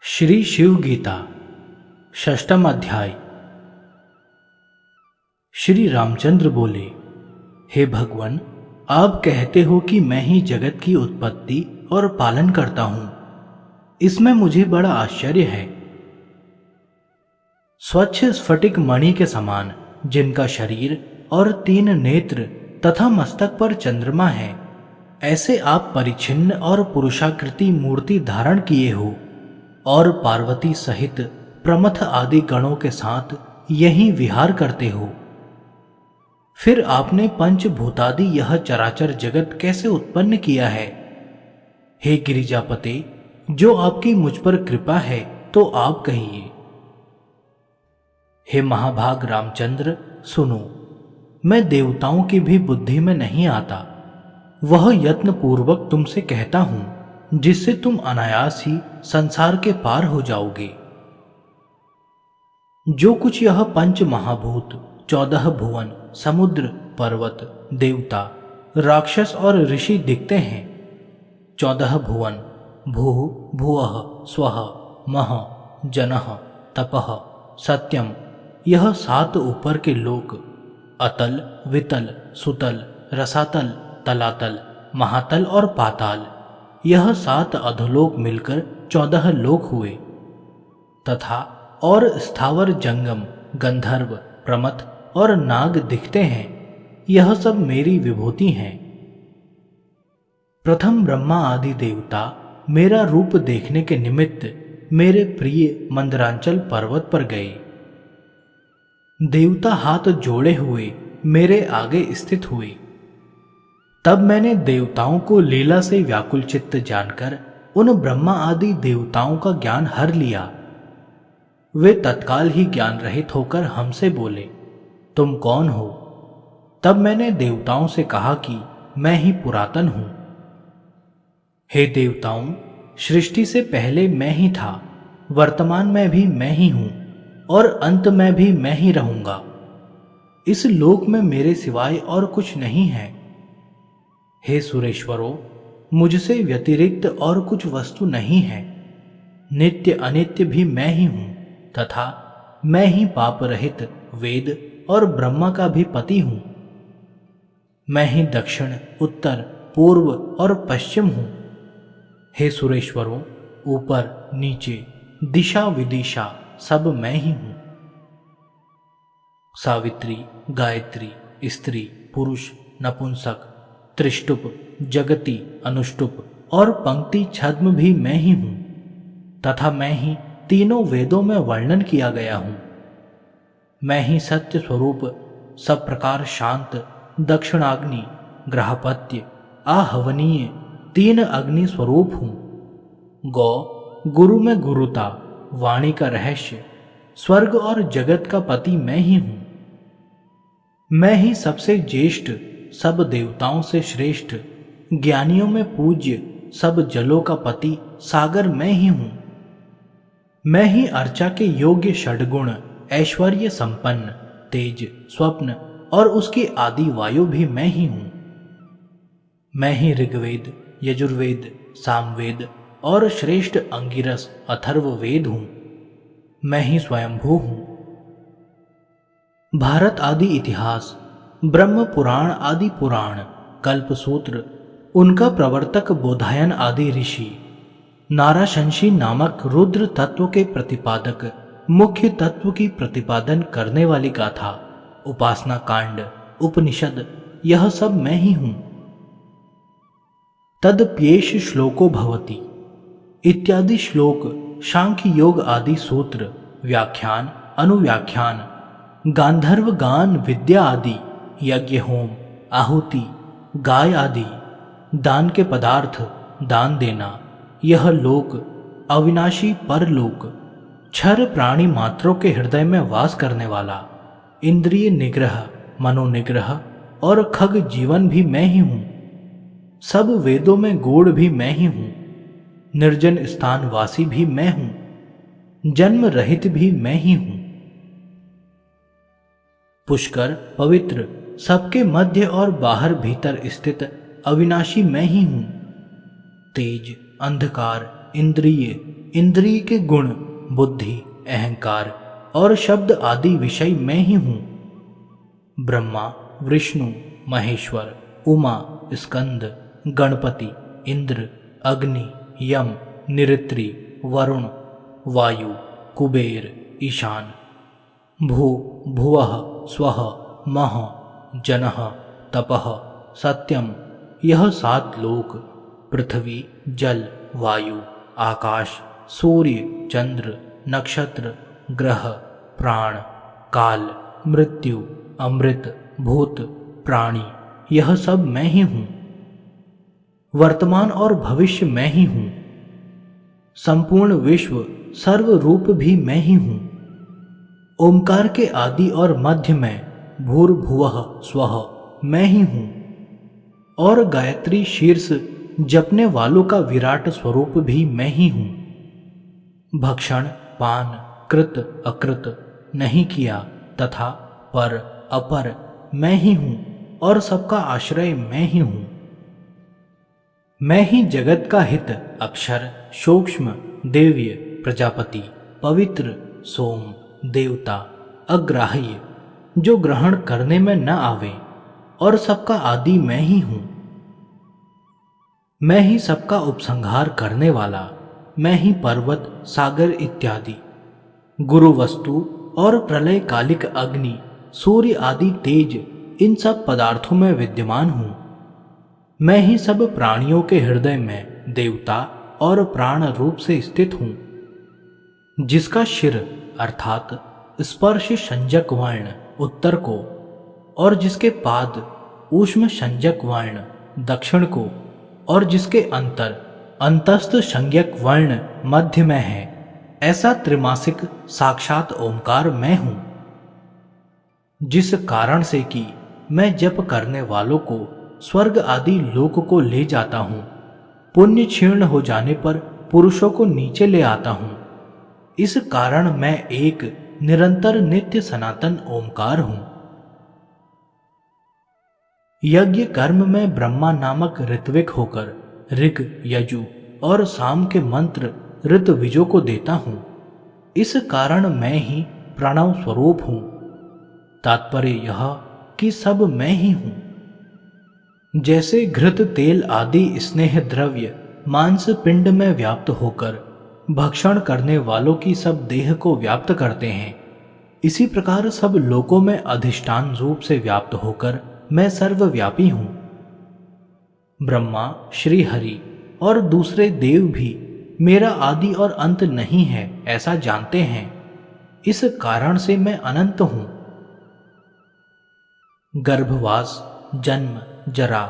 श्री शिव गीता षष्ठम अध्याय। श्री रामचंद्र बोले, हे भगवान, आप कहते हो कि मैं ही जगत की उत्पत्ति और पालन करता हूं। इसमें मुझे बड़ा आश्चर्य है। स्वच्छ स्फटिक मणि के समान जिनका शरीर और 3 नेत्र तथा मस्तक पर चंद्रमा है, ऐसे आप परिच्छिन्न और पुरुषाकृति मूर्ति धारण किए हो और पार्वती सहित प्रमथ आदि गणों के साथ यहीं विहार करते हो। फिर आपने पंचभूतादि यह चराचर जगत कैसे उत्पन्न किया है? हे गिरिजापते, जो आपकी मुझ पर कृपा है तो आप कहिए। हे महाभाग रामचंद्र, सुनो, मैं देवताओं की भी बुद्धि में नहीं आता। वह यत्न पूर्वक तुमसे कहता हूं जिससे तुम अनायास ही संसार के पार हो जाओगे। जो कुछ यह 5 महाभूत, 14 भुवन, समुद्र, पर्वत, देवता, राक्षस और ऋषि दिखते हैं, 14 भुवन भूः भुवः स्वः मह जनः तपः सत्यम, यह 7 ऊपर के लोक, अतल, वितल, सुतल, रसातल, तलातल, महातल और पाताल, यह 7 अधोलोक मिलकर 14 लोक हुए, तथा और स्थावर जंगम, गंधर्व, प्रमथ और नाग दिखते हैं। यह सब मेरी विभूति हैं। प्रथम ब्रह्मा आदि देवता मेरा रूप देखने के निमित्त मेरे प्रिय मंदरांचल पर्वत पर गए। देवता हाथ जोड़े हुए मेरे आगे स्थित हुए। तब मैंने देवताओं को लीला से व्याकुल चित्त जानकर उन ब्रह्मा आदि देवताओं का ज्ञान हर लिया। वे तत्काल ही ज्ञान रहित होकर हमसे बोले, तुम कौन हो? तब मैंने देवताओं से कहा कि मैं ही पुरातन हूं। हे देवताओं, सृष्टि से पहले मैं ही था, वर्तमान में भी मैं ही हूं और अंत में भी मैं ही रहूंगा। इस लोक में मेरे सिवाय और कुछ नहीं है। हे सुरेश्वरों, मुझसे व्यतिरिक्त और कुछ वस्तु नहीं है। नित्य अनित्य भी मैं ही हूं तथा मैं ही पाप रहित वेद और ब्रह्मा का भी पति हूं। मैं ही दक्षिण, उत्तर, पूर्व और पश्चिम हूं। हे सुरेश्वरों, ऊपर नीचे, दिशा विदिशा सब मैं ही हूं। सावित्री, गायत्री, स्त्री, पुरुष, नपुंसक, त्रिष्टुप, जगति, अनुष्टुप और पंक्ति छद्म भी मैं ही हूं, तथा मैं ही तीनों वेदों में वर्णन किया गया हूं। मैं ही सत्य स्वरूप, सब प्रकार शांत, दक्षिणाग्नि, ग्रहपत्य, आहवनीय, 3 अग्नि स्वरूप हूं। गौ, गुरु में गुरुता, वाणी का रहस्य, स्वर्ग और जगत का पति मैं ही हूं। मैं ही सबसे ज्येष्ठ, सब देवताओं से श्रेष्ठ, ज्ञानियों में पूज्य, सब जलों का पति, सागर मैं ही हूं। मैं ही अर्चा के योग्य षड्गुण, ऐश्वर्य संपन्न, तेज, स्वप्न और उसकी आदि वायु भी मैं ही हूं। मैं ही ऋग्वेद, यजुर्वेद, सामवेद और श्रेष्ठ अंगिरस अथर्ववेद हूं। मैं ही स्वयंभू हूं। भारत आदि इतिहास, ब्रह्म पुराण आदि पुराण, कल्पसूत्र, उनका प्रवर्तक बोधायन आदि ऋषि, नाराशंसी नामक रुद्र तत्व के प्रतिपादक, मुख्य तत्व की प्रतिपादन करने वाली गाथा, उपासना कांड, उपनिषद, यह सब मैं ही हूं। तदप्येष श्लोको भवति इत्यादि श्लोक, सांख्य योग आदि सूत्र, व्याख्यान, अनुव्याख्यान, गांधर्व गान विद्या आदि, यज्ञ होम, आहुति, गाय आदि, दान के पदार्थ, दान देना, यह लोक, अविनाशी परलोक, क्षर प्राणी मात्रों के हृदय में वास करने वाला, इंद्रिय निग्रह, मनोनिग्रह और खग जीवन भी मैं ही हूं। सब वेदों में गूढ़ भी मैं ही हूं। निर्जन स्थान वासी भी मैं हूं। जन्म रहित भी मैं ही हूं। पुष्कर, पवित्र, सबके मध्य और बाहर भीतर स्थित अविनाशी मैं ही हूं। तेज, अंधकार, इंद्रिय, इंद्रिय के गुण, बुद्धि, अहंकार और शब्द आदि विषय मैं ही हूँ। ब्रह्मा, विष्णु, महेश्वर, उमा, स्कंद, गणपति, इंद्र, अग्नि, यम, निऋत्री, वरुण, वायु, कुबेर, ईशान, भू, भुवः, स्वः, मह, जनः, तपः, सत्यम, यह 7 लोक, पृथ्वी, जल, वायु, आकाश, सूर्य, चंद्र, नक्षत्र, ग्रह, प्राण, काल, मृत्यु, अमृत, भूत, प्राणी, यह सब मैं ही हूं। वर्तमान और भविष्य मैं ही हूं। संपूर्ण विश्व, सर्व रूप भी मैं ही हूं। ओमकार के आदि और मध्य में भूर्भुवः स्वः मैं ही हूं। और गायत्री शीर्ष जपने वालों का विराट स्वरूप भी मैं ही हूं। भक्षण, पान, कृत, अकृत नहीं किया तथा पर, अपर मैं ही हूं और सबका आश्रय मैं ही हूं। मैं ही जगत का हित, अक्षर, सूक्ष्म, देव्य, प्रजापति, पवित्र, सोम, देवता, अग्राह्य, जो ग्रहण करने में न आवे, और सबका आदि मैं ही हूं। मैं ही सबका उपसंहार करने वाला, मैं ही पर्वत, सागर इत्यादि, गुरु वस्तु और प्रलय कालिक अग्नि, सूर्य आदि तेज, इन सब पदार्थों में विद्यमान हूं। मैं ही सब प्राणियों के हृदय में देवता और प्राण रूप से स्थित हूं। जिसका शिर अर्थात स्पर्श संज्ञक वर्ण उत्तर को, और जिसके पाद ऊष्म संज्ञक वर्ण दक्षिण को, और जिसके अंतर अंतस्थ संज्ञक वर्ण मध्य में है, ऐसा त्रिमासिक साक्षात ओंकार मैं हूं। जिस कारण से कि मैं जप करने वालों को स्वर्ग आदि लोक को ले जाता हूं, पुण्य क्षीण हो जाने पर पुरुषों को नीचे ले आता हूं, इस कारण मैं एक निरंतर नित्य सनातन ओंकार हूं। यज्ञ कर्म में ब्रह्मा नामक ऋत्विक होकर ऋग, यजु और साम के मंत्र ऋतविजों को देता हूं। इस कारण मैं ही प्रणव स्वरूप हूं। तात्पर्य यह कि सब मैं ही हूं। जैसे घृत, तेल आदि स्नेह द्रव्य मांस पिंड में व्याप्त होकर भक्षण करने वालों की सब देह को व्याप्त करते हैं, इसी प्रकार सब लोकों में अधिष्ठान रूप से व्याप्त होकर मैं सर्वव्यापी हूं। ब्रह्मा, श्री हरि और दूसरे देव भी मेरा आदि और अंत नहीं है ऐसा जानते हैं। इस कारण से मैं अनंत हूं। गर्भवास, जन्म, जरा,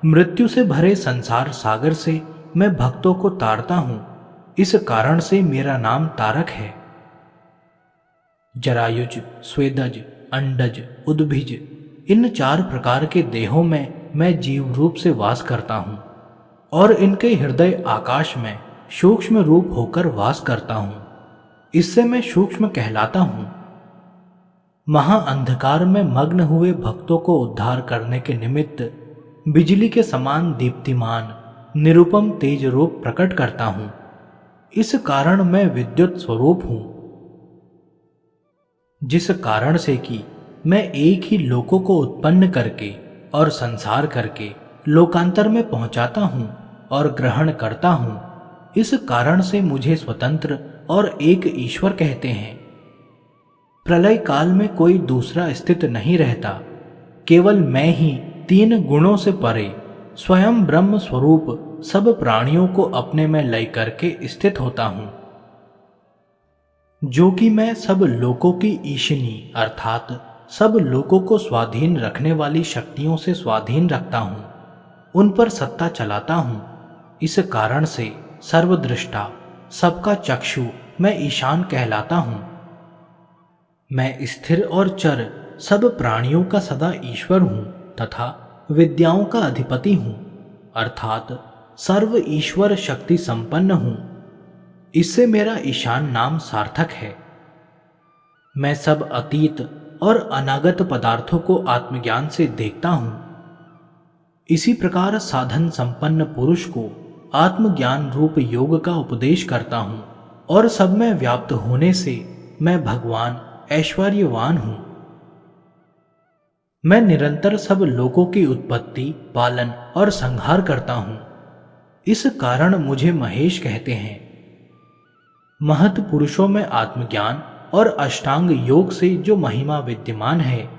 मृत्यु से भरे संसार सागर से मैं भक्तों को तारता हूं। इस कारण से मेरा नाम तारक है। जरायुज, स्वेदज, अंडज, उद्भिज, इन 4 प्रकार के देहों में मैं जीव रूप से वास करता हूं और इनके हृदय आकाश में सूक्ष्म रूप होकर वास करता हूं। इससे मैं सूक्ष्म कहलाता हूं। महाअंधकार में मग्न हुए भक्तों को उद्धार करने के निमित्त बिजली के समान दीप्तिमान निरुपम तेज रूप प्रकट करता हूं। इस कारण मैं विद्युत स्वरूप हूं। जिस कारण से कि मैं एक ही लोकों को उत्पन्न करके और संसार करके लोकांतर में पहुंचाता हूं और ग्रहण करता हूं, इस कारण से मुझे स्वतंत्र और एक ईश्वर कहते हैं। प्रलय काल में कोई दूसरा स्थित नहीं रहता, केवल मैं ही 3 गुणों से परे स्वयं ब्रह्म स्वरूप सब प्राणियों को अपने में लय करके स्थित होता हूं। जो कि मैं सब लोकों की ईशनी अर्थात सब लोकों को स्वाधीन रखने वाली शक्तियों से स्वाधीन रखता हूं, उन पर सत्ता चलाता हूं। इस कारण से सर्वदृष्टा, सबका चक्षु मैं ईशान कहलाता हूं। मैं स्थिर और चर सब प्राणियों का सदा ईश्वर हूं तथा विद्याओं का अधिपति हूं, अर्थात सर्व ईश्वर शक्ति संपन्न हूं। इससे मेरा ईशान नाम सार्थक है। मैं सब अतीत और अनागत पदार्थों को आत्मज्ञान से देखता हूं। इसी प्रकार साधन संपन्न पुरुष को आत्मज्ञान रूप योग का उपदेश करता हूं और सब में व्याप्त होने से मैं भगवान ऐश्वर्यवान हूं। मैं निरंतर सब लोगों की उत्पत्ति, पालन और संहार करता हूं। इस कारण मुझे महेश कहते हैं। महत् पुरुषों में आत्मज्ञान और अष्टांग योग से जो महिमा विद्यमान है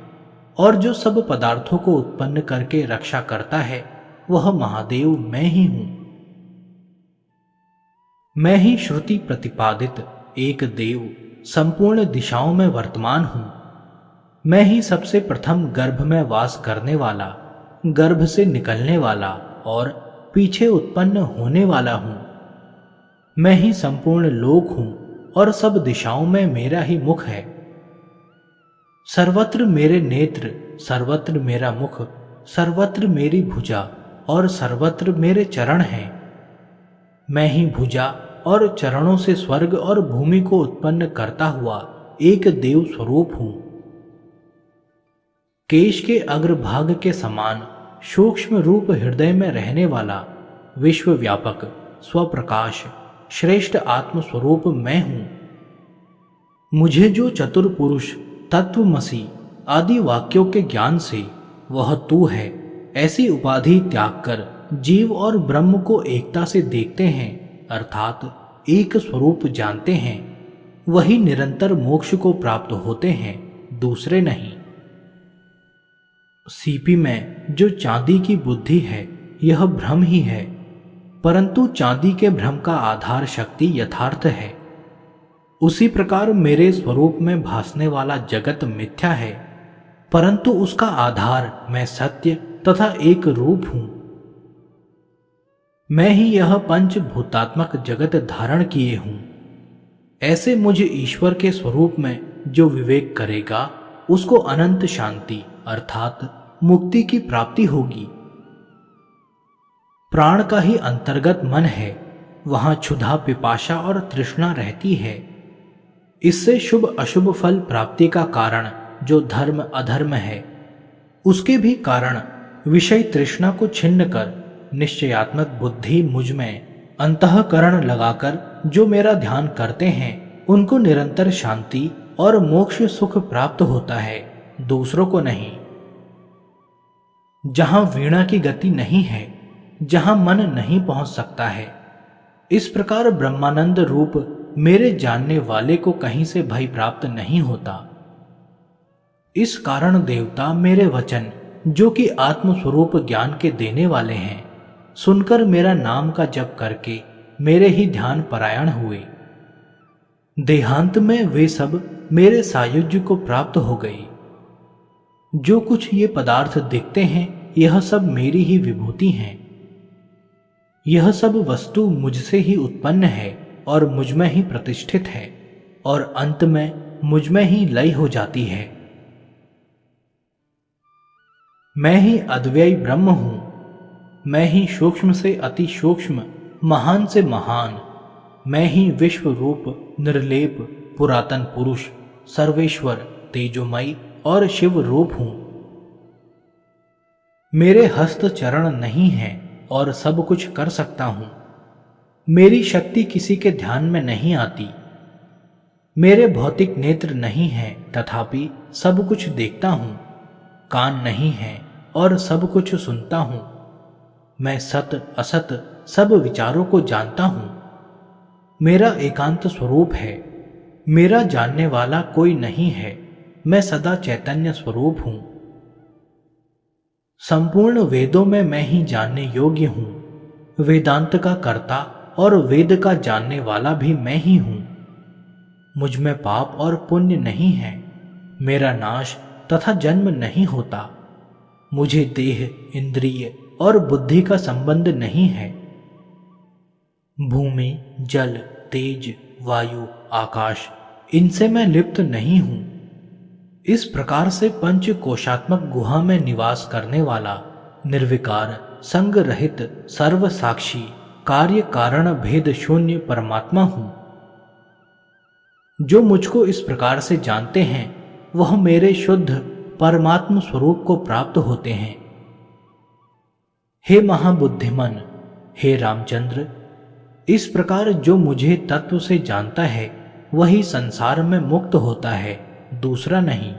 और जो सब पदार्थों को उत्पन्न करके रक्षा करता है, वह महादेव मैं ही हूं। मैं ही श्रुति प्रतिपादित एक देव संपूर्ण दिशाओं में वर्तमान हूं। मैं ही सबसे प्रथम गर्भ में वास करने वाला, गर्भ से निकलने वाला और पीछे उत्पन्न होने वाला हूं। मैं ही संपूर्ण लोक हूं और सब दिशाओं में मेरा ही मुख है। सर्वत्र मेरे नेत्र, सर्वत्र मेरा मुख, सर्वत्र मेरी भुजा और सर्वत्र मेरे चरण हैं। मैं ही भुजा और चरणों से स्वर्ग और भूमि को उत्पन्न करता हुआ एक देव स्वरूप हूं। केश के अग्रभाग के समान सूक्ष्म रूप हृदय में रहने वाला विश्वव्यापक स्वप्रकाश श्रेष्ठ आत्म स्वरूप मैं हूं। मुझे जो चतुर पुरुष तत्वमसि आदि वाक्यों के ज्ञान से वह तू है ऐसी उपाधि त्याग कर जीव और ब्रह्म को एकता से देखते हैं, अर्थात एक स्वरूप जानते हैं, वही निरंतर मोक्ष को प्राप्त होते हैं, दूसरे नहीं। सीपी में जो चांदी की बुद्धि है यह भ्रम ही है, परंतु चांदी के भ्रम का आधार शक्ति यथार्थ है। उसी प्रकार मेरे स्वरूप में भासने वाला जगत मिथ्या है, परंतु उसका आधार मैं सत्य तथा एक रूप हूं। मैं ही यह पंचभूतात्मक जगत धारण किए हूं। ऐसे मुझ ईश्वर के स्वरूप में जो विवेक करेगा उसको अनंत शांति अर्थात मुक्ति की प्राप्ति होगी। प्राण का ही अंतर्गत मन है, वहां क्षुधा, पिपाशा और तृष्णा रहती है। इससे शुभ अशुभ फल प्राप्ति का कारण जो धर्म अधर्म है, उसके भी कारण विषय तृष्णा को छिन्न कर निश्चयात्मक बुद्धि मुझ में अंतःकरण लगाकर जो मेरा ध्यान करते हैं, उनको निरंतर शांति और मोक्ष सुख प्राप्त होता है, दूसरों को नहीं। जहां वीणा की गति नहीं है, जहां मन नहीं पहुंच सकता है, इस प्रकार ब्रह्मानंद रूप मेरे जानने वाले को कहीं से भय प्राप्त नहीं होता। इस कारण देवता मेरे वचन जो कि आत्मस्वरूप ज्ञान के देने वाले हैं, सुनकर मेरा नाम का जप करके मेरे ही ध्यान परायण हुए। देहांत में वे सब मेरे सायुज्य को प्राप्त हो गई। जो कुछ ये पदार्थ दिखते हैं, यह सब मेरी ही विभूति हैं। यह सब वस्तु मुझसे ही उत्पन्न है और मुझ में ही प्रतिष्ठित है और अंत में मुझ में ही लय हो जाती है। मैं ही अद्वैय ब्रह्म हूं। मैं ही सूक्ष्म से अति सूक्ष्म, महान से महान। मैं ही विश्व रूप, निर्लेप, पुरातन पुरुष, सर्वेश्वर, तेजोमय और शिव रूप हूं। मेरे हस्त चरण नहीं हैं और सब कुछ कर सकता हूं। मेरी शक्ति किसी के ध्यान में नहीं आती। मेरे भौतिक नेत्र नहीं हैं, तथापि सब कुछ देखता हूं। कान नहीं हैं और सब कुछ सुनता हूं। मैं सत असत सब विचारों को जानता हूं। मेरा एकांत स्वरूप है। मेरा जानने वाला कोई नहीं है। मैं सदा चैतन्य स्वरूप हूं। संपूर्ण वेदों में मैं ही जानने योग्य हूं। वेदांत का कर्ता और वेद का जानने वाला भी मैं ही हूं। मुझ में पाप और पुण्य नहीं है। मेरा नाश तथा जन्म नहीं होता। मुझे देह, इंद्रिय और बुद्धि का संबंध नहीं है। भूमि, जल, तेज, वायु, आकाश, इनसे मैं लिप्त नहीं हूं। इस प्रकार से पंच कोशात्मक गुहा में निवास करने वाला निर्विकार, संग रहित, सर्व साक्षी, कार्य कारण भेद शून्य परमात्मा हूं। जो मुझको इस प्रकार से जानते हैं, वह मेरे शुद्ध परमात्म स्वरूप को प्राप्त होते हैं। हे महाबुद्धिमन, हे रामचंद्र, इस प्रकार जो मुझे तत्व से जानता है वही संसार में मुक्त होता है, दूसरा नहीं।